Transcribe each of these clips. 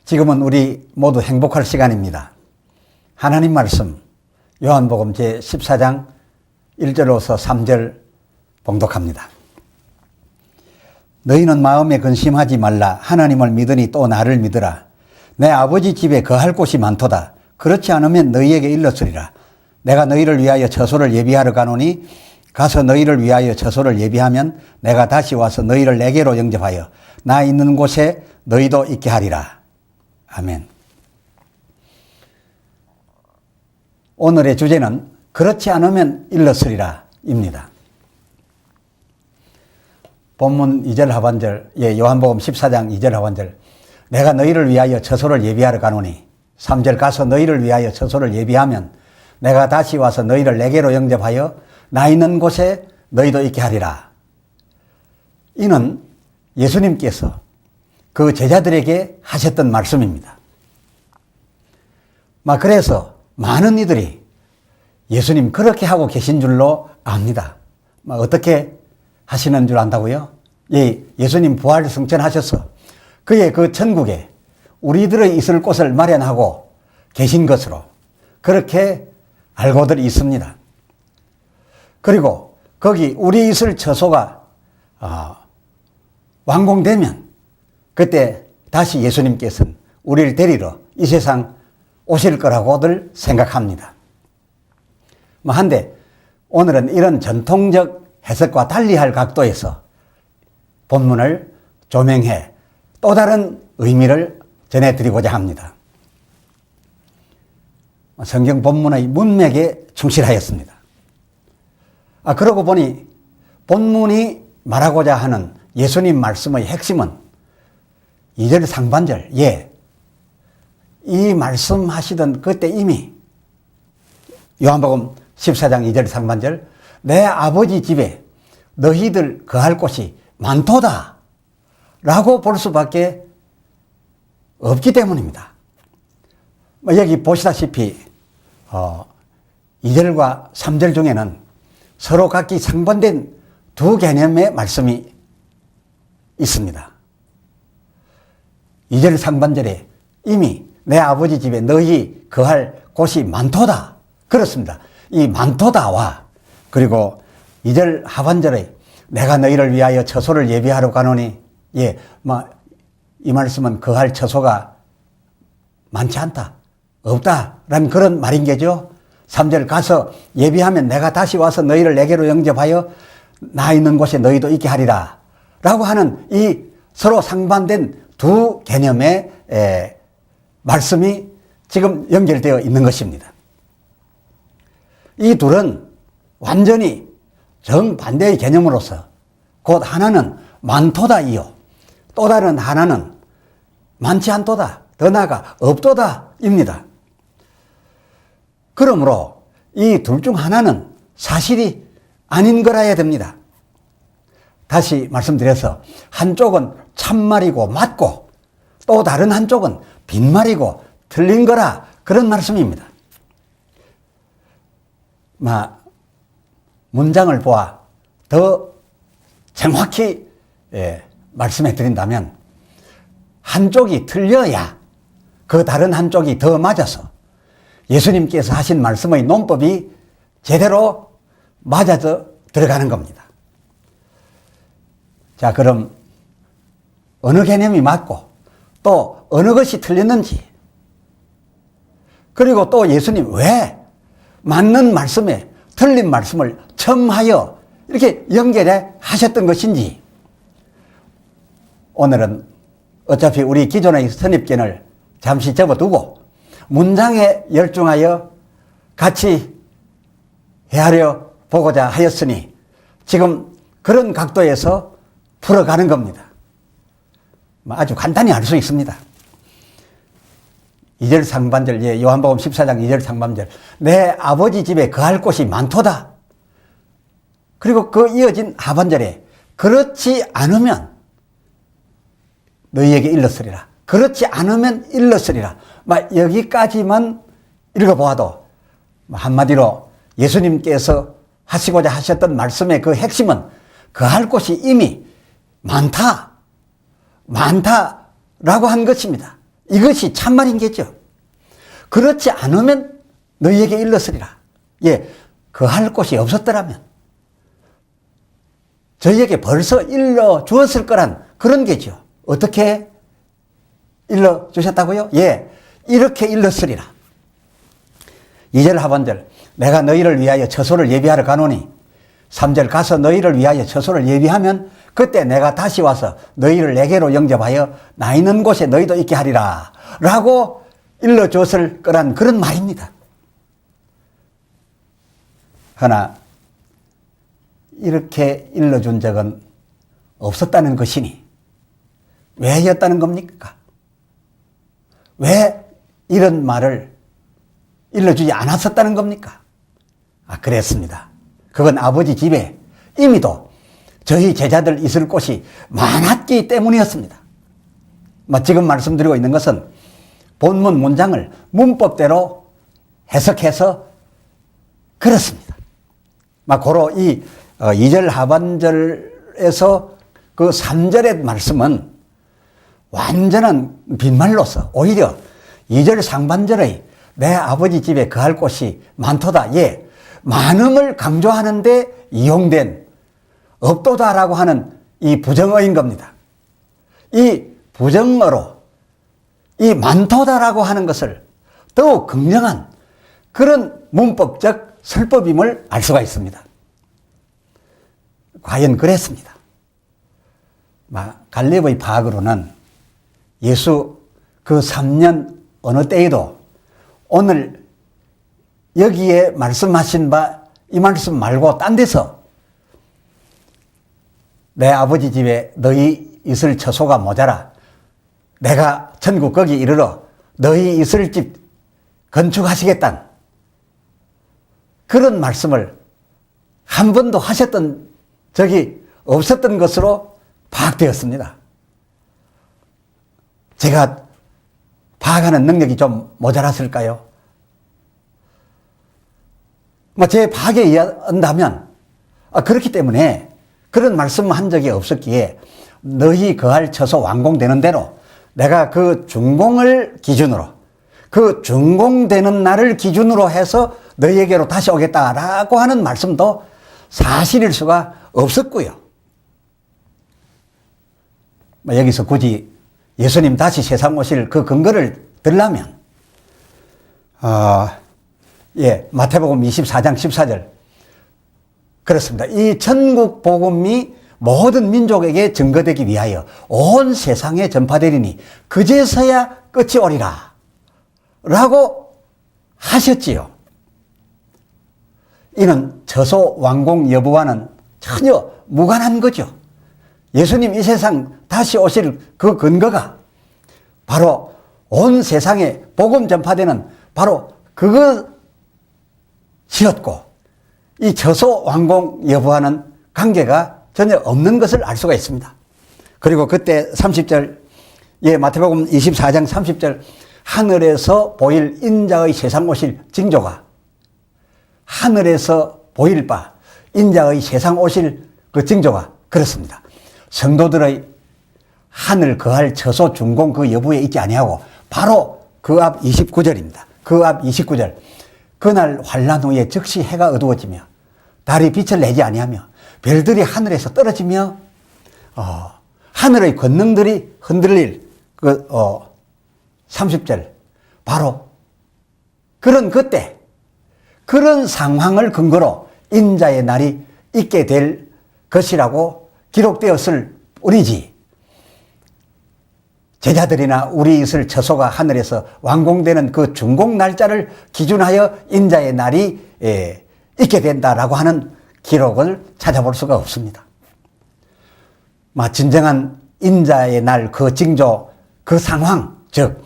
지금은 우리 모두 행복할 시간입니다. 하나님 말씀 요한복음 제14장 1절로서 3절 봉독합니다. 너희는 마음에 근심하지 말라. 하나님을 믿으니 또 나를 믿으라. 내 아버지 집에 거할 곳이 많도다. 그렇지 않으면 너희에게 일렀으리라. 내가 너희를 위하여 처소를 예비하러 가노니 가서 너희를 위하여 처소를 예비하면 내가 다시 와서 너희를 내게로 영접하여 나 있는 곳에 너희도 있게 하리라. 아멘. 오늘의 주제는 그렇지 않으면 일렀으리라 입니다. 본문 2절 하반절, 요한복음 14장 2절 하반절, 내가 너희를 위하여 처소를 예비하러 가노니 3절 가서 너희를 위하여 처소를 예비하면 내가 다시 와서 너희를 내게로 영접하여 나 있는 곳에 너희도 있게 하리라. 이는 예수님께서 그 제자들에게 하셨던 말씀입니다. 그래서 많은 이들이 예수님 그렇게 하고 계신 줄로 압니다. 어떻게 하시는 줄 안다고요? 예수님 부활 승천하셔서 그의 그 천국에 우리들의 있을 곳을 마련하고 계신 것으로 그렇게 알고들 있습니다. 그리고 거기 우리 있을 처소가 완공되면 그때 다시 예수님께서는 우리를 데리러 이 세상 오실 거라고들 생각합니다. 한데 오늘은 이런 전통적 해석과 달리할 각도에서 본문을 조명해 또 다른 의미를 전해드리고자 합니다. 성경 본문의 문맥에 충실하였습니다. 그러고 보니 본문이 말하고자 하는 예수님 말씀의 핵심은 2절 상반절, 이 말씀하시던 그때 이미 요한복음 14장 2절 상반절, 내 아버지 집에 너희들 거할 곳이 많도다 라고 볼 수밖에 없기 때문입니다. 여기 보시다시피 2절과 3절 중에는 서로 각기 상반된 두 개념의 말씀이 있습니다. 2절 상반절에 이미 내 아버지 집에 너희 거할 곳이 많도다. 그렇습니다. 이 많도다와 그리고 2절 하반절에 내가 너희를 위하여 처소를 예비하러 가노니 이 말씀은 거할 처소가 많지 않다. 없다라는 그런 말인 게죠. 3절 가서 예비하면 내가 다시 와서 너희를 내게로 영접하여 나 있는 곳에 너희도 있게 하리라 라고 하는 이 서로 상반된 두 개념의 말씀이 지금 연결되어 있는 것입니다. 이 둘은 완전히 정반대의 개념으로서 곧 하나는 많도다이요 또 다른 하나는 많지 않도다, 더 나아가 없도다 입니다. 그러므로 이 둘 중 하나는 사실이 아닌 거라야 됩니다. 다시 말씀드려서 한쪽은 참말이고 맞고 또 다른 한쪽은 빈말이고 틀린 거라 그런 말씀입니다. 문장을 보아 더 정확히 말씀해 드린다면 한쪽이 틀려야 그 다른 한쪽이 더 맞아서 예수님께서 하신 말씀의 논법이 제대로 맞아져 들어가는 겁니다. 자, 그럼 어느 개념이 맞고 또 어느 것이 틀렸는지 그리고 또 예수님 왜 맞는 말씀에 틀린 말씀을 첨하여 이렇게 연결해 하셨던 것인지 오늘은 어차피 우리 기존의 선입견을 잠시 접어두고 문장에 열중하여 같이 헤아려 보고자 하였으니 지금 그런 각도에서 풀어가는 겁니다. 아주 간단히 알 수 있습니다. 2절 상반절, 요한복음 14장 2절 상반절, 내 아버지 집에 거할 곳이 많도다. 그리고 그 이어진 하반절에 그렇지 않으면 너희에게 일렀으리라. 그렇지 않으면 일렀으리라. 여기까지만 읽어보아도 한마디로 예수님께서 하시고자 하셨던 말씀의 그 핵심은 거할 곳이 이미 많다라고 한 것입니다. 이것이 참말인 게죠. 그렇지 않으면 너희에게 일렀으리라. 예, 거할 곳이 없었더라면 저희에게 벌써 일러 주었을 거란 그런 게죠. 어떻게 일러 주셨다고요? 예, 이렇게 일렀으리라. 2절 하반절, 내가 너희를 위하여 처소를 예비하러 가노니 3절, 가서 너희를 위하여 처소를 예비하면 그때 내가 다시 와서 너희를 내게로 영접하여 나 있는 곳에 너희도 있게 하리라 라고 일러줬을 거란 그런 말입니다. 그러나 이렇게 일러준 적은 없었다는 것이니 왜였다는 겁니까? 왜 이런 말을 일러주지 않았었다는 겁니까? 그랬습니다. 그건 아버지 집에 이미도 저희 제자들 있을 곳이 많았기 때문이었습니다. 지금 말씀드리고 있는 것은 본문 문장을 문법대로 해석해서 그렇습니다. 고로 이 2절 하반절에서 그 3절의 말씀은 완전한 빈말로서 오히려 2절 상반절의 내 아버지 집에 거할 곳이 많도다. 예, 많음을 강조하는데 이용된 없도다라고 하는 이 부정어인 겁니다. 이 부정어로 이 많도다라고 하는 것을 더욱 긍정한 그런 문법적 설법임을 알 수가 있습니다. 과연 그랬습니다. 갈렙의 파악으로는 예수 그 3년 어느 때에도 오늘 여기에 말씀하신 바 이 말씀 말고 딴 데서 내 아버지 집에 너희 있을 처소가 모자라 내가 천국 거기 이르러 너희 있을 집 건축하시겠다는 그런 말씀을 한 번도 하셨던 적이 없었던 것으로 파악되었습니다. 제가 파악하는 능력이 좀 모자랐을까요? 제 파악에 의한다면 그렇기 때문에 그런 말씀한 적이 없었기에 너희 거할 처소 완공되는 대로 내가 그 준공을 기준으로 그 준공되는 날을 기준으로 해서 너희에게로 다시 오겠다라고 하는 말씀도 사실일 수가 없었고요. 여기서 굳이 예수님 다시 세상 오실 그 근거를 들려면 마태복음 24장 14절 그렇습니다. 이 천국 복음이 모든 민족에게 증거되기 위하여 온 세상에 전파되리니 그제서야 끝이 오리라 라고 하셨지요. 이는 처소 완공 여부와는 전혀 무관한 거죠. 예수님 이 세상 다시 오실 그 근거가 바로 온 세상에 복음 전파되는 바로 그것이었고 이 처소 완공 여부와는 관계가 전혀 없는 것을 알 수가 있습니다. 그리고 그때 30절 마태복음 24장 30절 하늘에서 보일 인자의 세상 오실 징조가 하늘에서 보일 바 인자의 세상 오실 그 징조가 그렇습니다. 성도들의 하늘 거할 처소 준공 그 여부에 있지 아니하고 바로 그 앞 29절입니다. 그 앞 29절 그날 환난 후에 즉시 해가 어두워지며 달이 빛을 내지 아니하며 별들이 하늘에서 떨어지며 하늘의 권능들이 흔들릴 30절 바로 그런 그때 그런 상황을 근거로 인자의 날이 있게 될 것이라고 기록되었을 뿐이지 제자들이나 우리 있을 처소가 하늘에서 완공되는 그 준공 날짜를 기준하여 인자의 날이 있게 된다라고 하는 기록을 찾아볼 수가 없습니다. 진정한 인자의 날 그 징조 그 상황 즉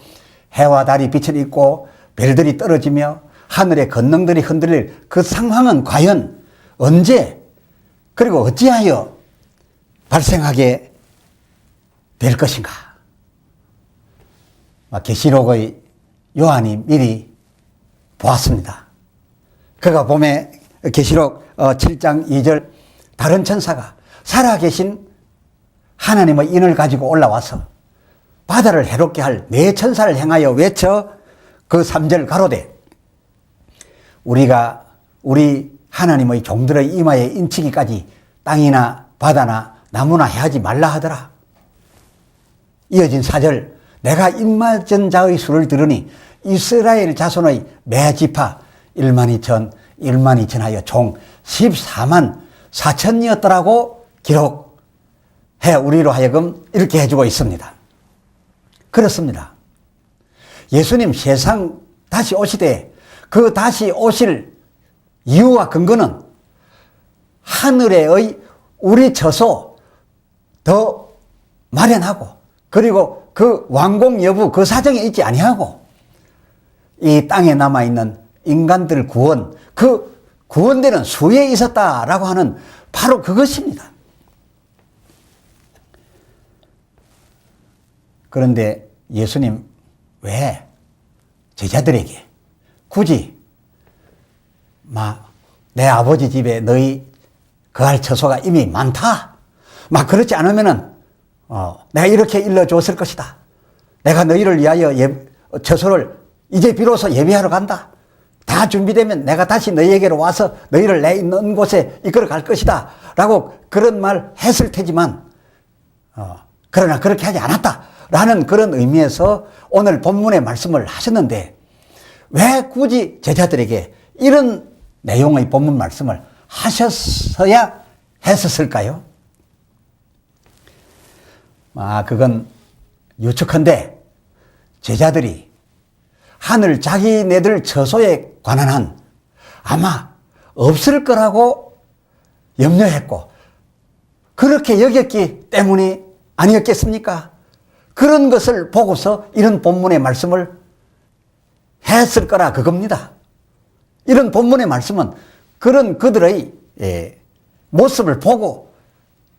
해와 달이 빛을 잃고 별들이 떨어지며 하늘의 권능들이 흔들릴 그 상황은 과연 언제 그리고 어찌하여 발생하게 될 것인가? 계시록의 요한이 미리 보았습니다. 그가 봄에 계시록 7장 2절 다른 천사가 살아계신 하나님의 인을 가지고 올라와서 바다를 해롭게 할 네 천사를 향하여 외쳐 그 3절 가로되 우리가 우리 하나님의 종들의 이마에 인치기까지 땅이나 바다나 나무나 해하지 말라 하더라. 이어진 4절 내가 입맞은 자의 수를 들으니 이스라엘 자손의 매 지파 1만 2천 하여 총 14만 4천이었더라고 기록해 우리로 하여금 이렇게 해주고 있습니다. 그렇습니다. 예수님 세상 다시 오시되 그 다시 오실 이유와 근거는 하늘의 우리 처소 더 마련하고 그리고 그 왕공 여부 그 사정에 있지 아니하고 이 땅에 남아있는 인간들 구원 그 구원되는 수에 있었다라고 하는 바로 그것입니다. 그런데 예수님 왜 제자들에게 굳이 내 아버지 집에 너희 거할 처소가 이미 많다. 그렇지 않으면은 내가 이렇게 일러줬을 것이다. 내가 너희를 위하여 처소를 이제 비로소 예비하러 간다. 다 준비되면 내가 다시 너희에게로 와서 너희를 내 있는 곳에 이끌어 갈 것이다. 라고 그런 말 했을 테지만 그러나 그렇게 하지 않았다. 라는 그런 의미에서 오늘 본문의 말씀을 하셨는데 왜 굳이 제자들에게 이런 내용의 본문 말씀을 하셨어야 했었을까요? 그건 유축한데 제자들이 하늘 자기네들 처소에 관한 한 아마 없을 거라고 염려했고 그렇게 여겼기 때문이 아니었겠습니까? 그런 것을 보고서 이런 본문의 말씀을 했을 거라 그겁니다. 이런 본문의 말씀은 그런 그들의 모습을 보고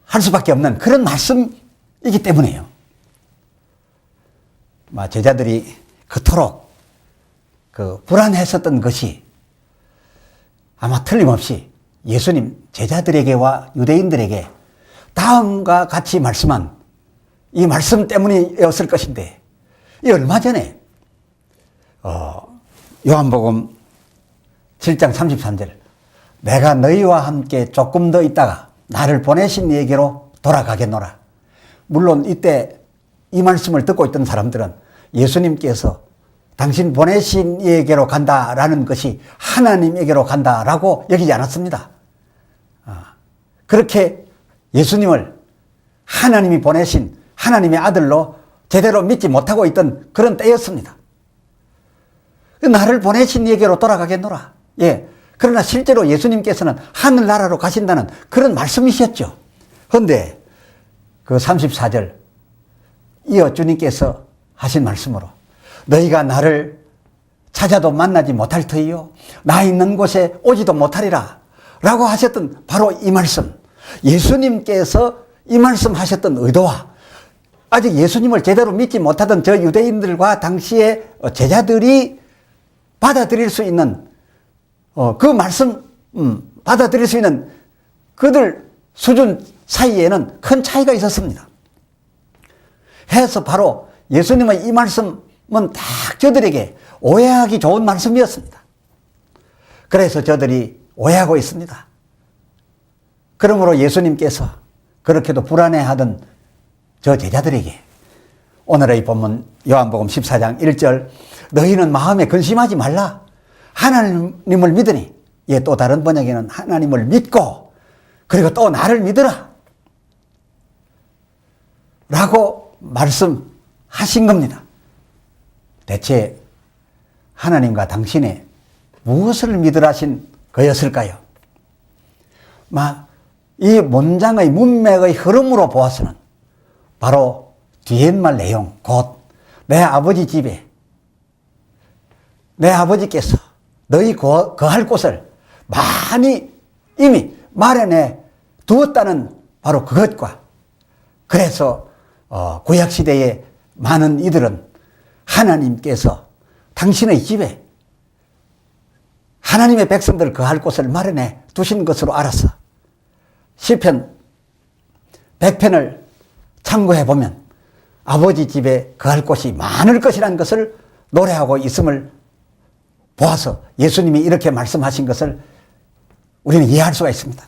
할 수밖에 없는 그런 말씀이기 때문이에요. 제자들이 그토록 불안했었던 것이 아마 틀림없이 예수님 제자들에게와 유대인들에게 다음과 같이 말씀한 이 말씀 때문이었을 것인데 이 얼마 전에 요한복음 7장 33절 내가 너희와 함께 조금 더 있다가 나를 보내신 이에게로 돌아가겠노라. 물론 이때 이 말씀을 듣고 있던 사람들은 예수님께서 당신 보내신 이에게로 간다라는 것이 하나님에게로 간다라고 여기지 않았습니다. 그렇게 예수님을 하나님이 보내신 하나님의 아들로 제대로 믿지 못하고 있던 그런 때였습니다. 나를 보내신 이에게로 돌아가겠노라. 그러나 실제로 예수님께서는 하늘나라로 가신다는 그런 말씀이셨죠. 그런데 그 34절 이어 주님께서 하신 말씀으로 너희가 나를 찾아도 만나지 못할 터이요 나 있는 곳에 오지도 못하리라 라고 하셨던 바로 이 말씀, 예수님께서 이 말씀 하셨던 의도와 아직 예수님을 제대로 믿지 못하던 저 유대인들과 당시의 제자들이 받아들일 수 있는 그 말씀 받아들일 수 있는 그들 수준 사이에는 큰 차이가 있었습니다. 해서 바로 예수님의 이 말씀은 딱 저들에게 오해하기 좋은 말씀이었습니다. 그래서 저들이 오해하고 있습니다. 그러므로 예수님께서 그렇게도 불안해하던 저 제자들에게 오늘의 본문 요한복음 14장 1절 너희는 마음에 근심하지 말라. 하나님을 믿으니 또 다른 번역에는 하나님을 믿고 그리고 또 나를 믿으라 라고 말씀하신 겁니다. 대체 하나님과 당신의 무엇을 믿으라신 거였을까요? 이 문장의 문맥의 흐름으로 보아서는 바로 뒤에말 내용 곧 내 아버지 집에 내 아버지께서 너희 거할 곳을 많이 이미 마련해 두었다는 바로 그것과 그래서 구약시대의 많은 이들은 하나님께서 당신의 집에 하나님의 백성들 거할 곳을 마련해 두신 것으로 알아서 시편 100편을 참고해 보면 아버지 집에 거할 곳이 많을 것이라는 것을 노래하고 있음을 보아서 예수님이 이렇게 말씀하신 것을 우리는 이해할 수가 있습니다.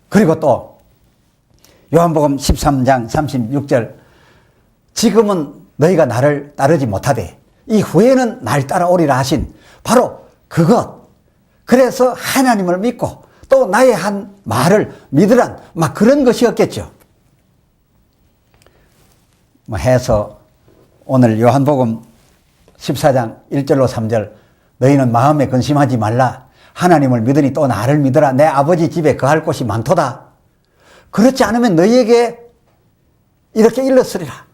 그리고 또 요한복음 13장 36절 지금은 너희가 나를 따르지 못하되 이 후에는 날 따라오리라 하신 바로 그것. 그래서 하나님을 믿고 또 나의 한 말을 믿으란 막 그런 것이었겠죠. 해서 오늘 요한복음 14장 1절로 3절 너희는 마음에 근심하지 말라. 하나님을 믿으니 또 나를 믿으라. 내 아버지 집에 거할 곳이 많도다. 그렇지 않으면 너희에게 이렇게 일렀으리라.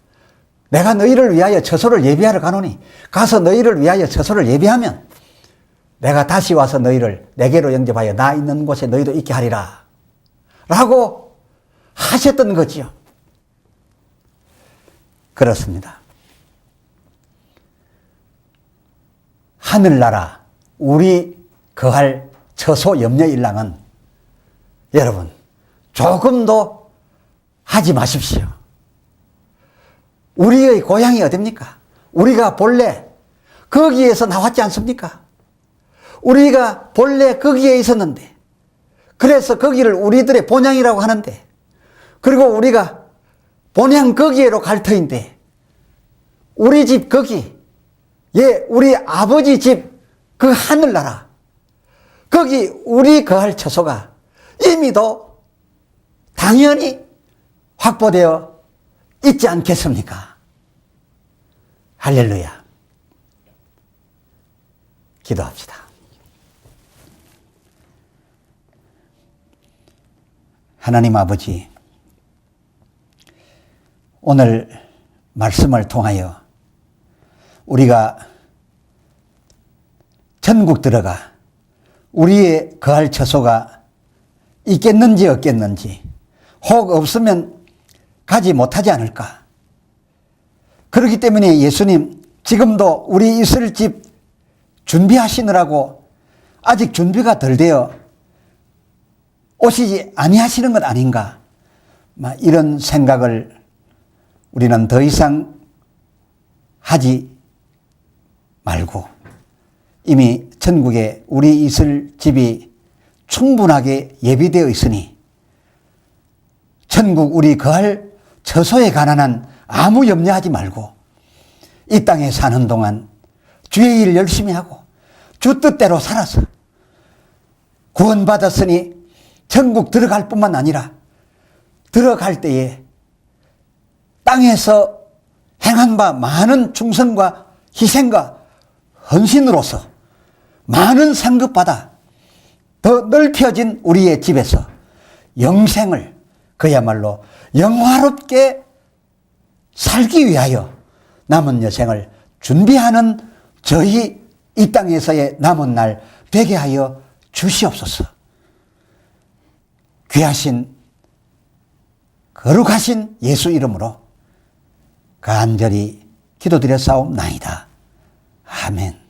내가 너희를 위하여 처소를 예비하러 가노니 가서 너희를 위하여 처소를 예비하면 내가 다시 와서 너희를 내게로 영접하여 나 있는 곳에 너희도 있게 하리라. 라고 하셨던 거지요. 그렇습니다. 하늘나라 우리 거할 처소 염려일랑은 여러분 조금도 하지 마십시오. 우리의 고향이 어딥니까? 우리가 본래 거기에서 나왔지 않습니까? 우리가 본래 거기에 있었는데 그래서 거기를 우리들의 본향이라고 하는데 그리고 우리가 본향 거기에로 갈 터인데 우리 집 거기 우리 아버지 집 그 하늘나라 거기 우리 거할 처소가 이미도 당연히 확보되어 있지 않겠습니까? 할렐루야. 기도합시다. 하나님 아버지, 오늘 말씀을 통하여 우리가 천국 들어가 우리의 거할 처소가 있겠는지 없겠는지 혹 없으면 가지 못하지 않을까. 그렇기 때문에 예수님 지금도 우리 있을 집 준비하시느라고 아직 준비가 덜 되어 오시지 아니하시는 것 아닌가. 이런 생각을 우리는 더 이상 하지 말고 이미 천국에 우리 있을 집이 충분하게 예비되어 있으니 천국 우리 거할 처소에 관한 한 아무 염려하지 말고 이 땅에 사는 동안 주의 일 열심히 하고 주 뜻대로 살아서 구원받았으니 천국 들어갈 뿐만 아니라 들어갈 때에 땅에서 행한 바 많은 충성과 희생과 헌신으로서 많은 상급받아 더 넓혀진 우리의 집에서 영생을 그야말로 영화롭게 살기 위하여 남은 여생을 준비하는 저희 이 땅에서의 남은 날 되게 하여 주시옵소서. 귀하신 거룩하신 예수 이름으로 간절히 기도드렸사옵나이다. 아멘.